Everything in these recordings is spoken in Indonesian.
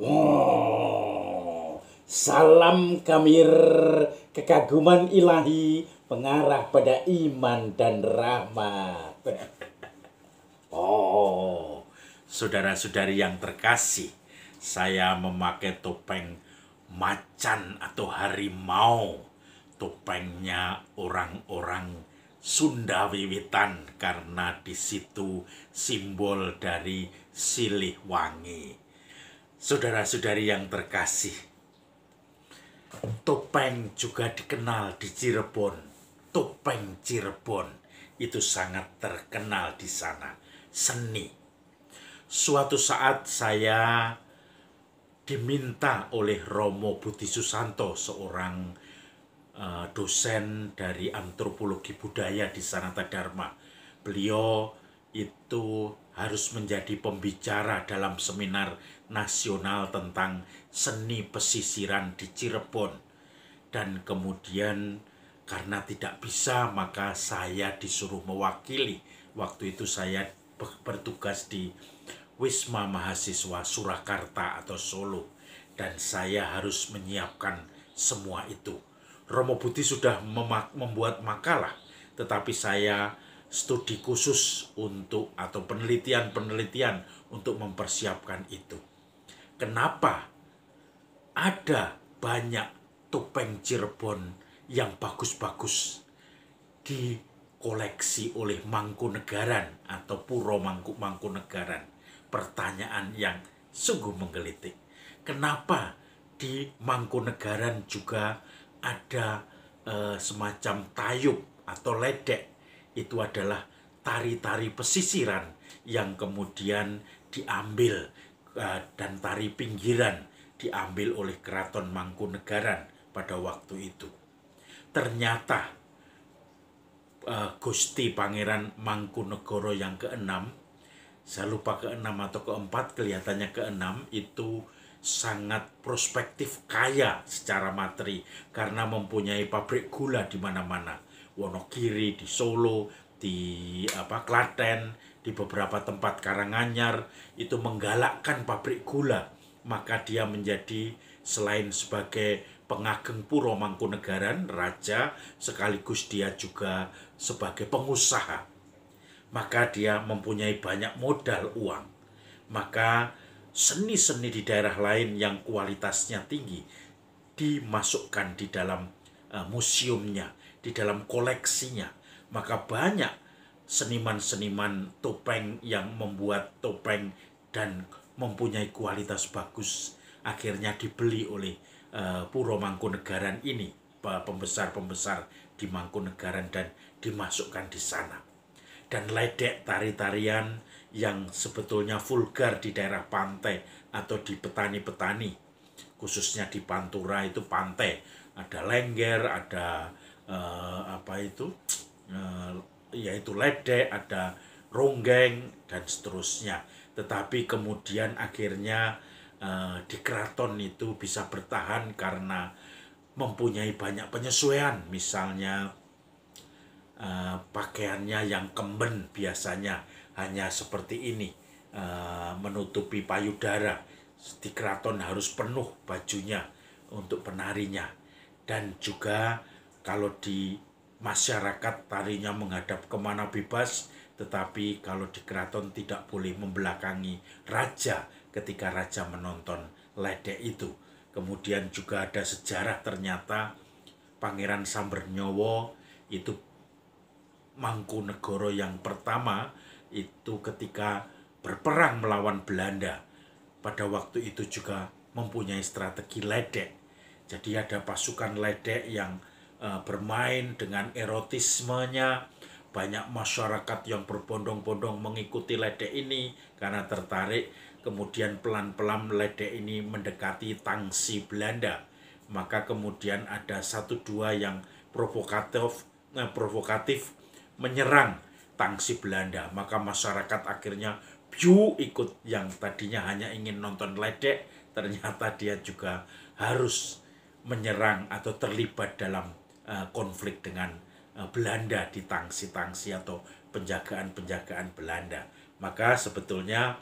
Oh, salam kamir kekaguman ilahi pengarah pada iman dan rahmat. Oh, saudara-saudari yang terkasih, saya memakai topeng macan atau harimau. Topengnya orang-orang Sunda Wiwitan karena di situ simbol dari Siliwangi. Saudara-saudari yang terkasih, topeng juga dikenal di Cirebon. Topeng Cirebon itu sangat terkenal di sana. Seni. Suatu saat saya diminta oleh Romo Budi Susanto, seorang dosen dari antropologi budaya di Sanata Dharma. Beliau itu harus menjadi pembicara dalam seminar nasional tentang seni pesisiran di Cirebon. Dan kemudian karena tidak bisa, maka saya disuruh mewakili. Waktu itu saya bertugas di Wisma Mahasiswa Surakarta atau Solo. Dan saya harus menyiapkan semua itu. Romo Budi sudah membuat makalah, tetapi saya studi khusus untuk atau penelitian untuk mempersiapkan itu. Kenapa ada banyak topeng Cirebon yang bagus-bagus dikoleksi oleh Mangkunegaran atau Puro Mangkunegaran? Pertanyaan yang sungguh menggelitik. Kenapa di Mangkunegaran juga ada semacam tayub atau ledek? Itu adalah tari-tari pesisiran yang kemudian diambil dan tari pinggiran diambil oleh Keraton Mangkunegaran pada waktu itu. Ternyata Gusti Pangeran Mangkunegoro yang keenam, saya lupa keenam atau keempat, kelihatannya keenam, itu sangat prospektif, kaya secara materi karena mempunyai pabrik gula di mana-mana. Wonogiri, di Solo, di Klaten, di beberapa tempat Karanganyar itu menggalakkan pabrik gula. Maka dia menjadi selain sebagai pengageng Puro Mangkunegaran, raja, sekaligus dia juga sebagai pengusaha. Maka dia mempunyai banyak modal uang. Maka seni-seni di daerah lain yang kualitasnya tinggi dimasukkan di dalam museumnya, di dalam koleksinya. Maka banyak seniman-seniman topeng yang membuat topeng dan mempunyai kualitas bagus, akhirnya dibeli oleh Puro Mangkunegaran ini, pembesar-pembesar di Mangkunegaran, dan dimasukkan di sana. Dan ledek, tari-tarian yang sebetulnya vulgar di daerah pantai atau di petani-petani, khususnya di Pantura itu pantai, ada lengger, ada yaitu ledek, ada ronggeng dan seterusnya. Tetapi kemudian akhirnya di keraton itu bisa bertahan karena mempunyai banyak penyesuaian. Misalnya pakaiannya yang kemben biasanya hanya seperti ini, menutupi payudara. Di keraton harus penuh bajunya untuk penarinya. Dan juga kalau di masyarakat tarinya menghadap kemana bebas, tetapi kalau di keraton tidak boleh membelakangi raja ketika raja menonton ledek itu. Kemudian juga ada sejarah, ternyata Pangeran Sambernyowo itu Mangkunegoro yang pertama itu ketika berperang melawan Belanda, pada waktu itu juga mempunyai strategi ledek. Jadi ada pasukan ledek yang bermain dengan erotismenya. Banyak masyarakat yang berbondong-bondong mengikuti ledek ini karena tertarik. Kemudian pelan-pelan ledek ini mendekati tangsi Belanda. Maka kemudian ada satu dua yang provokatif menyerang tangsi Belanda. Maka masyarakat akhirnya ikut, yang tadinya hanya ingin nonton ledek, ternyata dia juga harus menyerang atau terlibat dalam konflik dengan Belanda di tangsi-tangsi atau penjagaan-penjagaan Belanda. Maka sebetulnya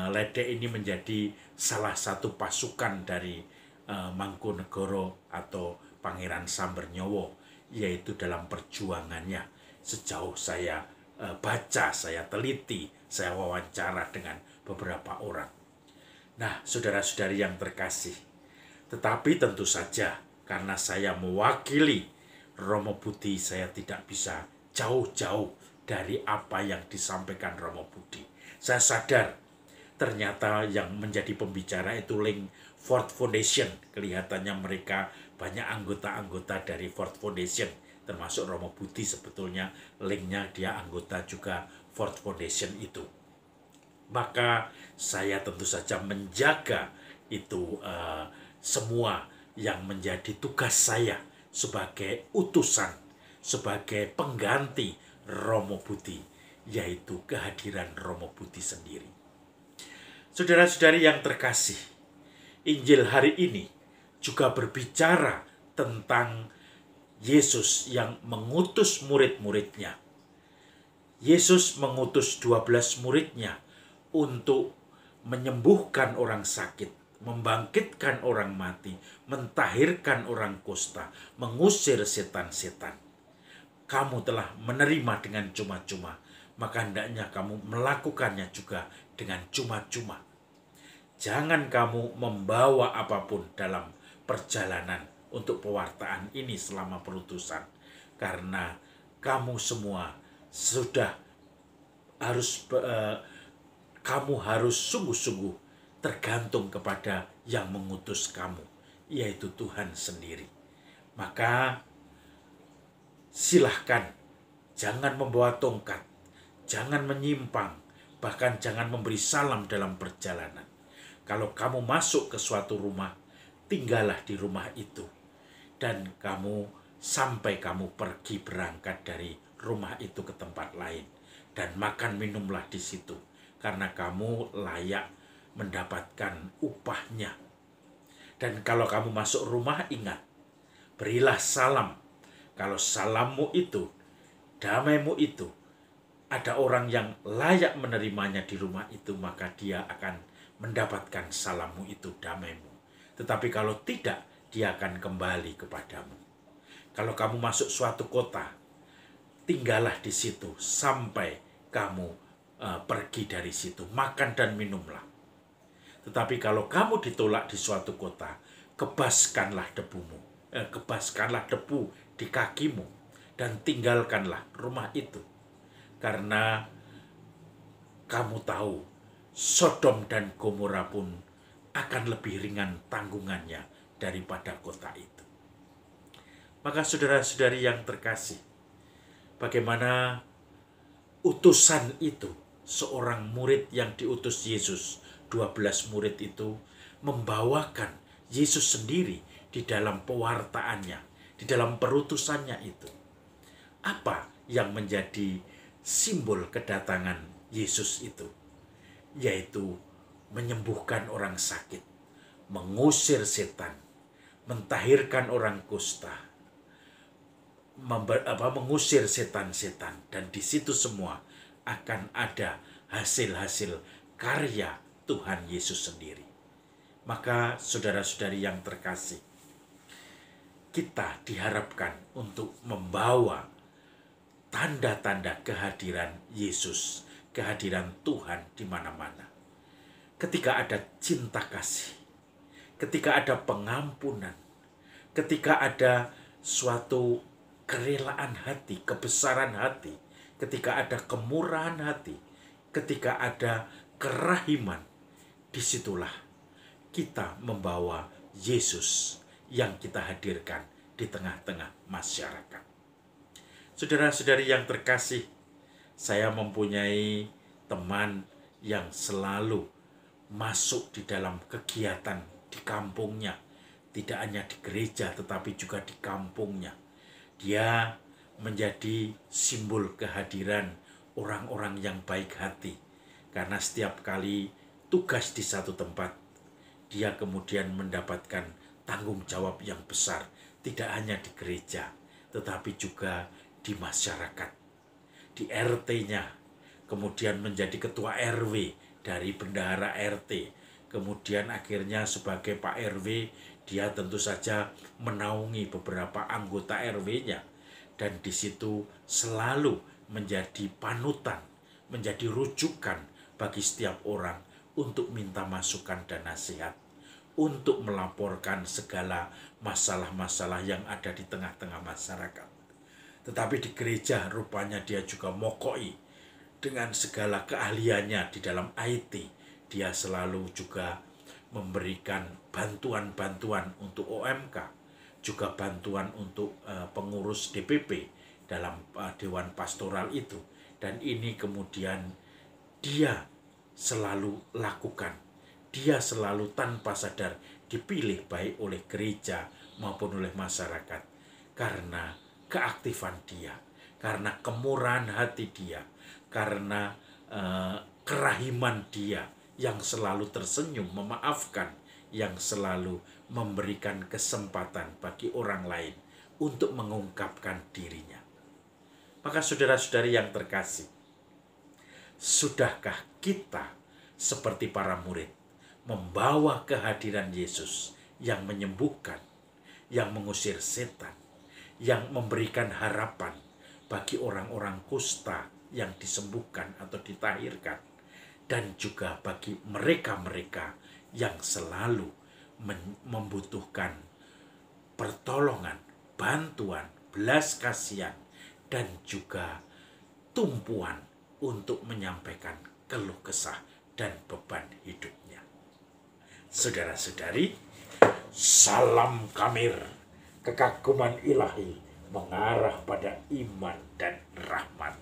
Ledek ini menjadi salah satu pasukan dari Mangkunegoro atau Pangeran Sambernyowo, yaitu dalam perjuangannya. Sejauh saya baca, saya teliti, saya wawancara dengan beberapa orang. Nah, saudara-saudari yang terkasih, tetapi tentu saja karena saya mewakili Romo Budi, saya tidak bisa jauh-jauh dari apa yang disampaikan Romo Budi. Saya sadar ternyata yang menjadi pembicara itu Link Ford Foundation. Kelihatannya mereka banyak anggota-anggota dari Ford Foundation, termasuk Romo Budi sebetulnya linknya dia anggota juga Ford Foundation itu. Maka saya tentu saja menjaga itu semua yang menjadi tugas saya sebagai utusan, sebagai pengganti Romo Budi, yaitu kehadiran Romo Budi sendiri. Saudara-saudari yang terkasih, Injil hari ini juga berbicara tentang Yesus yang mengutus murid-muridnya. Yesus mengutus 12 muridnya untuk menyembuhkan orang sakit, membangkitkan orang mati, mentahirkan orang kusta, mengusir setan-setan. Kamu telah menerima dengan cuma-cuma, maka hendaknya kamu melakukannya juga dengan cuma-cuma. Jangan kamu membawa apapun dalam perjalanan untuk pewartaan ini selama perutusan, karena kamu semua sudah kamu harus sungguh-sungguh tergantung kepada yang mengutus kamu, yaitu Tuhan sendiri. Maka silahkan, jangan membawa tongkat, jangan menyimpang, bahkan jangan memberi salam dalam perjalanan. Kalau kamu masuk ke suatu rumah, tinggallah di rumah itu. Dan kamu sampai kamu pergi berangkat dari rumah itu ke tempat lain. Dan makan minumlah di situ. Karena kamu layak mendapatkan upahnya. Dan kalau kamu masuk rumah, ingat, berilah salam. Kalau salammu itu, damaimu itu, ada orang yang layak menerimanya di rumah itu, maka dia akan mendapatkan salammu itu, damaimu. Tetapi kalau tidak, dia akan kembali kepadamu. Kalau kamu masuk suatu kota, tinggallah di situ sampai kamu pergi dari situ, makan dan minumlah. Tetapi kalau kamu ditolak di suatu kota, kebaskanlah debumu, kebaskanlah debu di kakimu, dan tinggalkanlah rumah itu. Karena kamu tahu, Sodom dan Gomora pun akan lebih ringan tanggungannya daripada kota itu. Maka saudara-saudari yang terkasih, bagaimana utusan itu, seorang murid yang diutus Yesus, 12 murid itu membawakan Yesus sendiri di dalam pewartaannya, di dalam perutusannya itu. Apa yang menjadi simbol kedatangan Yesus itu? Yaitu menyembuhkan orang sakit, mengusir setan, mentahirkan orang kusta, mengusir setan-setan. Dan di situ semua akan ada hasil-hasil karya Tuhan Yesus sendiri. Maka saudara-saudari yang terkasih, kita diharapkan untuk membawa tanda-tanda kehadiran Yesus, kehadiran Tuhan di mana-mana. Ketika ada cinta kasih, ketika ada pengampunan, ketika ada suatu kerelaan hati, kebesaran hati, ketika ada kemurahan hati, ketika ada kerahiman, disitulah kita membawa Yesus yang kita hadirkan di tengah-tengah masyarakat. Saudara-saudari yang terkasih, saya mempunyai teman yang selalu masuk di dalam kegiatan di kampungnya. Tidak hanya di gereja tetapi juga di kampungnya. Dia menjadi simbol kehadiran orang-orang yang baik hati. Karena setiap kali tugas di satu tempat, dia kemudian mendapatkan tanggung jawab yang besar. Tidak hanya di gereja tetapi juga di masyarakat, di RT-nya, kemudian menjadi ketua RW, dari bendahara RT. Kemudian akhirnya sebagai Pak RW, dia tentu saja menaungi beberapa anggota RW-nya. Dan di situ selalu menjadi panutan, menjadi rujukan bagi setiap orang untuk minta masukan dan nasihat, untuk melaporkan segala masalah-masalah yang ada di tengah-tengah masyarakat. Tetapi di gereja rupanya dia juga mokoi dengan segala keahliannya di dalam IT. Dia selalu juga memberikan bantuan-bantuan untuk OMK, juga bantuan untuk pengurus DPP dalam Dewan Pastoral itu. Dan ini kemudian dia selalu lakukan. Dia selalu tanpa sadar dipilih baik oleh gereja maupun oleh masyarakat. Karena keaktifan dia, karena kemurahan hati dia, karena kerahiman dia yang selalu tersenyum, memaafkan, yang selalu memberikan kesempatan bagi orang lain untuk mengungkapkan dirinya. Maka saudara-saudari yang terkasih, sudahkah kita seperti para murid membawa kehadiran Yesus yang menyembuhkan, yang mengusir setan, yang memberikan harapan bagi orang-orang kusta yang disembuhkan atau ditahirkan, dan juga bagi mereka-mereka yang selalu membutuhkan pertolongan, bantuan, belas kasihan, dan juga tumpuan untuk menyampaikan keluh kesah dan beban hidupnya. Saudara-saudari, salam kamir, kekaguman ilahi mengarah pada iman dan rahmat.